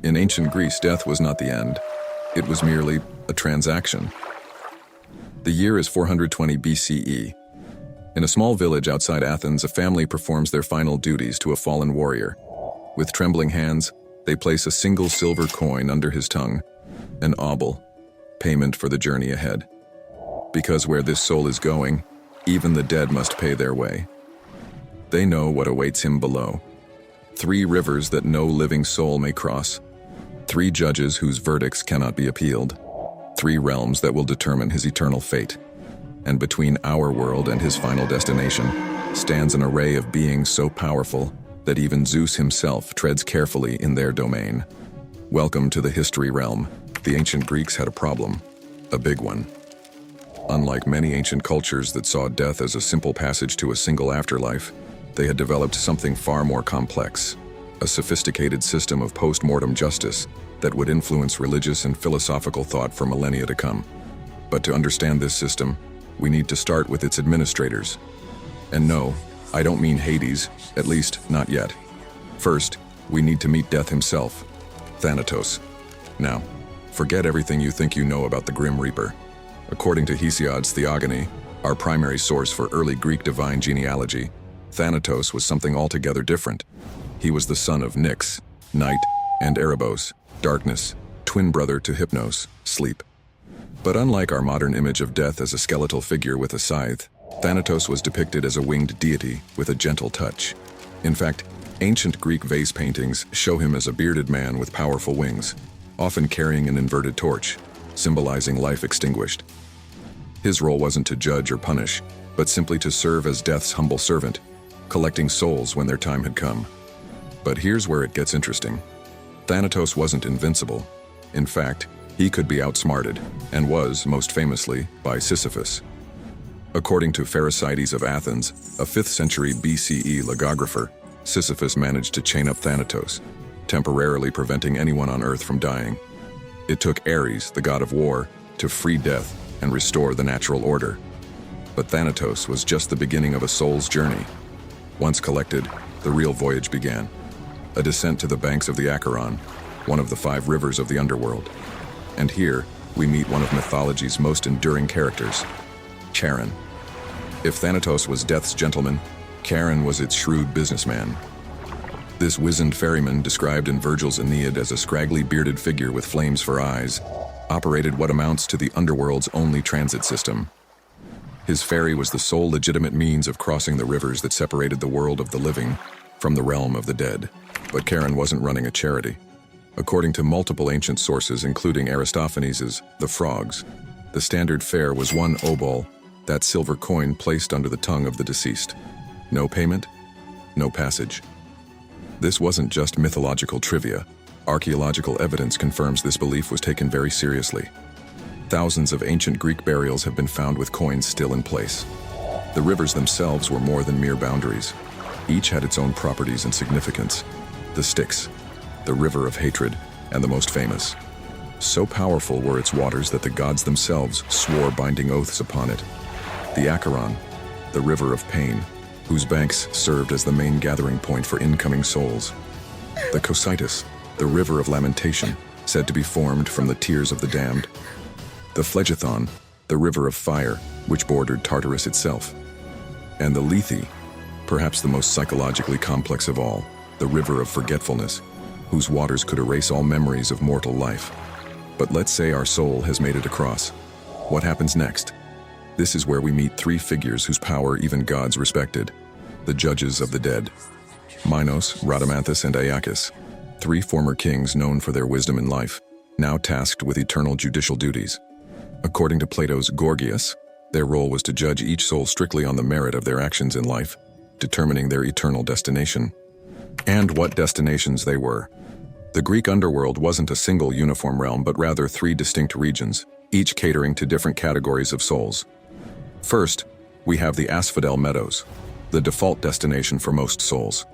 In ancient Greece, death was not the end. It was merely a transaction. The year is 420 BCE. In a small village outside Athens, a family performs their final duties to a fallen warrior. With trembling hands, they place a single silver coin under his tongue, an obol, payment for the journey ahead. Because where this soul is going, even the dead must pay their way. They know what awaits him below. 3 rivers that no living soul may cross. 3 judges whose verdicts cannot be appealed. 3 realms that will determine his eternal fate. And between our world and his final destination stands an array of beings so powerful that even Zeus himself treads carefully in their domain. Welcome to the history realm. The ancient Greeks had a problem, a big one. Unlike many ancient cultures that saw death as a simple passage to a single afterlife, they had developed something far more complex, a sophisticated system of post-mortem justice that would influence religious and philosophical thought for millennia to come. But to understand this system, we need to start with its administrators. And no, I don't mean Hades, at least not yet. First, we need to meet Death himself, Thanatos. Now, forget everything you think you know about the Grim Reaper. According to Hesiod's Theogony, our primary source for early Greek divine genealogy, Thanatos was something altogether different. He was the son of Nyx, night, and Erebos, darkness, twin brother to Hypnos, sleep. But unlike our modern image of death as a skeletal figure with a scythe, Thanatos was depicted as a winged deity with a gentle touch. In fact, ancient Greek vase paintings show him as a bearded man with powerful wings, often carrying an inverted torch, symbolizing life extinguished. His role wasn't to judge or punish, but simply to serve as death's humble servant, collecting souls when their time had come. But here's where it gets interesting. Thanatos wasn't invincible. In fact, he could be outsmarted, and was, most famously, by Sisyphus. According to Pherecydes of Athens, a 5th century BCE logographer, Sisyphus managed to chain up Thanatos, temporarily preventing anyone on Earth from dying. It took Ares, the god of war, to free death and restore the natural order. But Thanatos was just the beginning of a soul's journey. Once collected, the real voyage began. A descent to the banks of the Charon, one of the 5 rivers of the Underworld. And here, we meet one of mythology's most enduring characters, Charon. If Thanatos was death's gentleman, Charon was its shrewd businessman. This wizened ferryman, described in Virgil's Aeneid as a scraggly bearded figure with flames for eyes, operated what amounts to the Underworld's only transit system. His ferry was the sole legitimate means of crossing the rivers that separated the world of the living from the realm of the dead. But Charon wasn't running a charity. According to multiple ancient sources, including Aristophanes' The Frogs, the standard fare was 1 obol, that silver coin placed under the tongue of the deceased. No payment, no passage. This wasn't just mythological trivia. Archaeological evidence confirms this belief was taken very seriously. Thousands of ancient Greek burials have been found with coins still in place. The rivers themselves were more than mere boundaries. Each had its own properties and significance. The Styx, the river of hatred, and the most famous. So powerful were its waters that the gods themselves swore binding oaths upon it. The Charon, the river of pain, whose banks served as the main gathering point for incoming souls. The Cocytus, the river of lamentation, said to be formed from the tears of the damned. The Phlegethon, the river of fire, which bordered Tartarus itself. And the Lethe, perhaps the most psychologically complex of all, the river of forgetfulness, whose waters could erase all memories of mortal life. But let's say our soul has made it across. What happens next? This is where we meet 3 figures whose power even gods respected. The judges of the dead. Minos, Rhadamanthus, and Aeacus. 3 former kings known for their wisdom in life, now tasked with eternal judicial duties. According to Plato's Gorgias, their role was to judge each soul strictly on the merit of their actions in life, determining their eternal destination. And what destinations they were. The Greek underworld wasn't a single uniform realm, but rather 3 distinct regions, each catering to different categories of souls. First, we have the Asphodel Meadows, the default destination for most souls.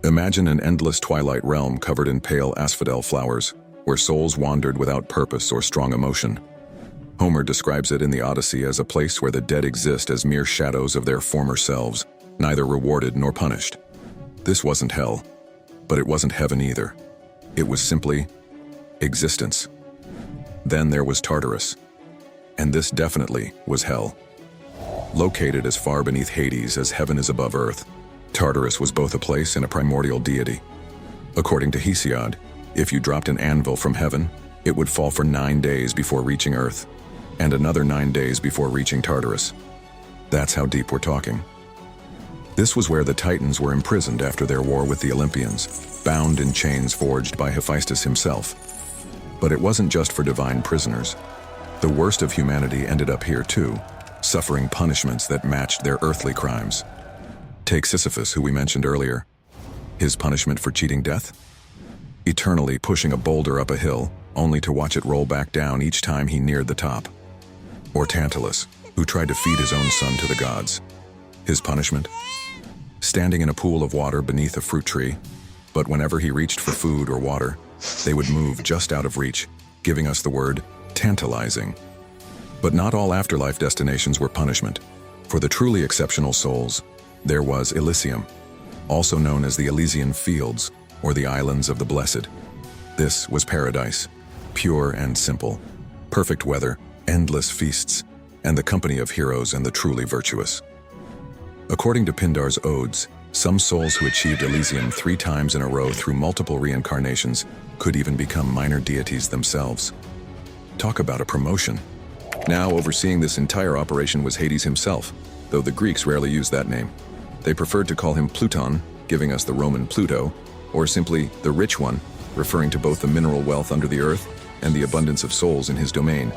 Imagine an endless twilight realm covered in pale asphodel flowers, where souls wandered without purpose or strong emotion. Homer describes it in the Odyssey as a place where the dead exist as mere shadows of their former selves, neither rewarded nor punished. This wasn't hell, but it wasn't heaven either. It was simply existence. Then there was Tartarus. And this definitely was hell. Located as far beneath Hades as heaven is above earth, Tartarus was both a place and a primordial deity. According to Hesiod, if you dropped an anvil from heaven, it would fall for 9 days before reaching earth, and another 9 days before reaching Tartarus. That's how deep we're talking. This was where the Titans were imprisoned after their war with the Olympians, bound in chains forged by Hephaestus himself. But it wasn't just for divine prisoners. The worst of humanity ended up here too, suffering punishments that matched their earthly crimes. Take Sisyphus, who we mentioned earlier. His punishment for cheating death? Eternally pushing a boulder up a hill, only to watch it roll back down each time he neared the top. Or Tantalus, who tried to feed his own son to the gods. His punishment? Standing in a pool of water beneath a fruit tree, but whenever he reached for food or water, they would move just out of reach, giving us the word tantalizing. But not all afterlife destinations were punishment. For the truly exceptional souls, there was Elysium, also known as the Elysian Fields, or the Islands of the Blessed. This was paradise, pure and simple, perfect weather, endless feasts, and the company of heroes and the truly virtuous. According to Pindar's Odes, some souls who achieved Elysium 3 times in a row through multiple reincarnations could even become minor deities themselves. Talk about a promotion. Now overseeing this entire operation was Hades himself, though the Greeks rarely used that name. They preferred to call him Pluton, giving us the Roman Pluto, or simply the Rich One, referring to both the mineral wealth under the earth and the abundance of souls in his domain.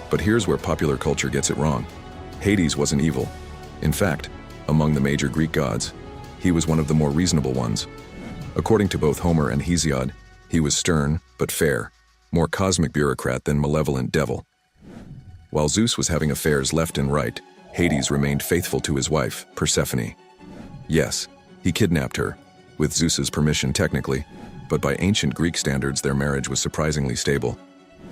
But here's where popular culture gets it wrong. Hades wasn't evil. In fact, among the major Greek gods, he was one of the more reasonable ones. According to both Homer and Hesiod, he was stern but fair, more cosmic bureaucrat than malevolent devil. While Zeus was having affairs left and right, Hades remained faithful to his wife, Persephone. Yes, he kidnapped her, with Zeus's permission technically, but by ancient Greek standards their marriage was surprisingly stable.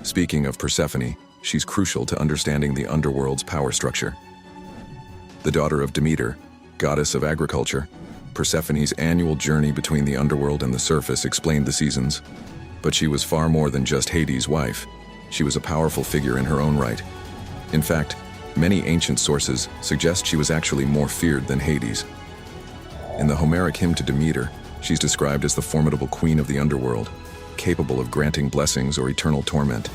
Speaking of Persephone, she's crucial to understanding the underworld's power structure. The daughter of Demeter, goddess of agriculture, Persephone's annual journey between the underworld and the surface explained the seasons. But she was far more than just Hades' wife. She was a powerful figure in her own right. In fact, many ancient sources suggest she was actually more feared than Hades. In the Homeric hymn to Demeter, she's described as the formidable queen of the underworld, capable of granting blessings or eternal torment.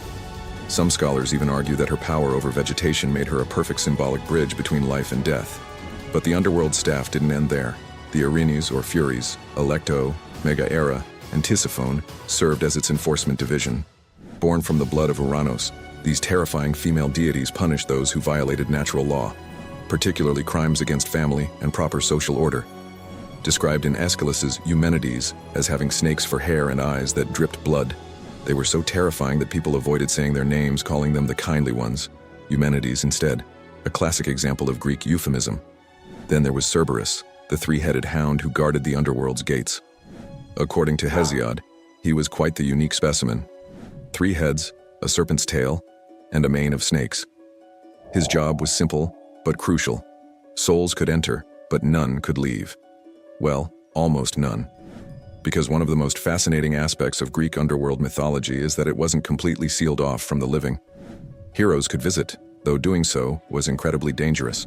Some scholars even argue that her power over vegetation made her a perfect symbolic bridge between life and death. But the underworld staff didn't end there. The Erinyes or Furies, Alecto, Megaera, and Tisiphone served as its enforcement division. Born from the blood of Uranos, these terrifying female deities punished those who violated natural law, particularly crimes against family and proper social order. Described in Aeschylus's Eumenides as having snakes for hair and eyes that dripped blood, they were so terrifying that people avoided saying their names, calling them the kindly ones, Eumenides instead, a classic example of Greek euphemism. Then there was Cerberus, the 3-headed hound who guarded the underworld's gates. According to Hesiod, he was quite the unique specimen. 3 heads, a serpent's tail, and a mane of snakes. His job was simple, but crucial. Souls could enter, but none could leave. Well, almost none. Because one of the most fascinating aspects of Greek underworld mythology is that it wasn't completely sealed off from the living. Heroes could visit, though doing so was incredibly dangerous.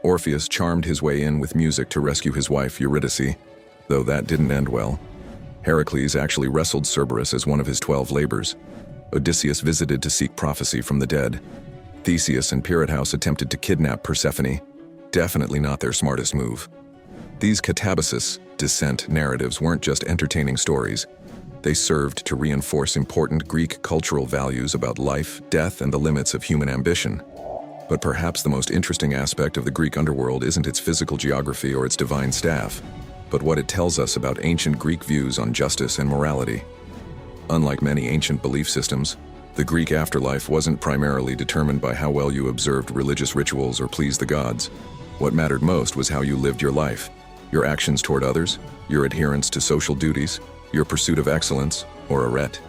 Orpheus charmed his way in with music to rescue his wife Eurydice, though that didn't end well. Heracles actually wrestled Cerberus as one of his 12 labors. Odysseus visited to seek prophecy from the dead. Theseus and Pirithous attempted to kidnap Persephone. Definitely not their smartest move. These katabasis, descent narratives weren't just entertaining stories. They served to reinforce important Greek cultural values about life, death, and the limits of human ambition. But perhaps the most interesting aspect of the Greek underworld isn't its physical geography or its divine staff, but what it tells us about ancient Greek views on justice and morality. Unlike many ancient belief systems, the Greek afterlife wasn't primarily determined by how well you observed religious rituals or pleased the gods. What mattered most was how you lived your life, your actions toward others, your adherence to social duties, your pursuit of excellence, or arete.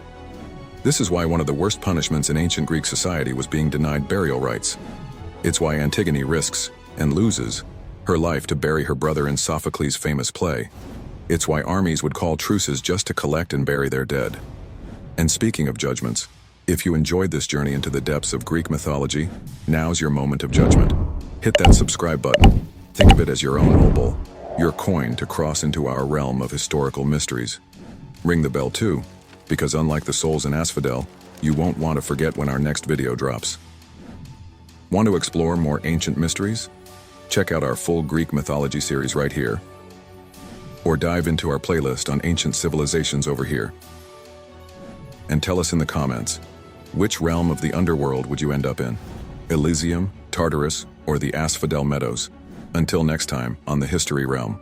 This is why one of the worst punishments in ancient Greek society was being denied burial rites. It's why Antigone risks, and loses, her life to bury her brother in Sophocles' famous play. It's why armies would call truces just to collect and bury their dead. And speaking of judgments, if you enjoyed this journey into the depths of Greek mythology, now's your moment of judgment. Hit that subscribe button. Think of it as your own obol, your coin to cross into our realm of historical mysteries. Ring the bell too, because unlike the souls in Asphodel, you won't want to forget when our next video drops. Want to explore more ancient mysteries? Check out our full Greek mythology series right here. Or dive into our playlist on ancient civilizations over here. And tell us in the comments, which realm of the underworld would you end up in? Elysium, Tartarus, or the Asphodel Meadows? Until next time on the History Realm.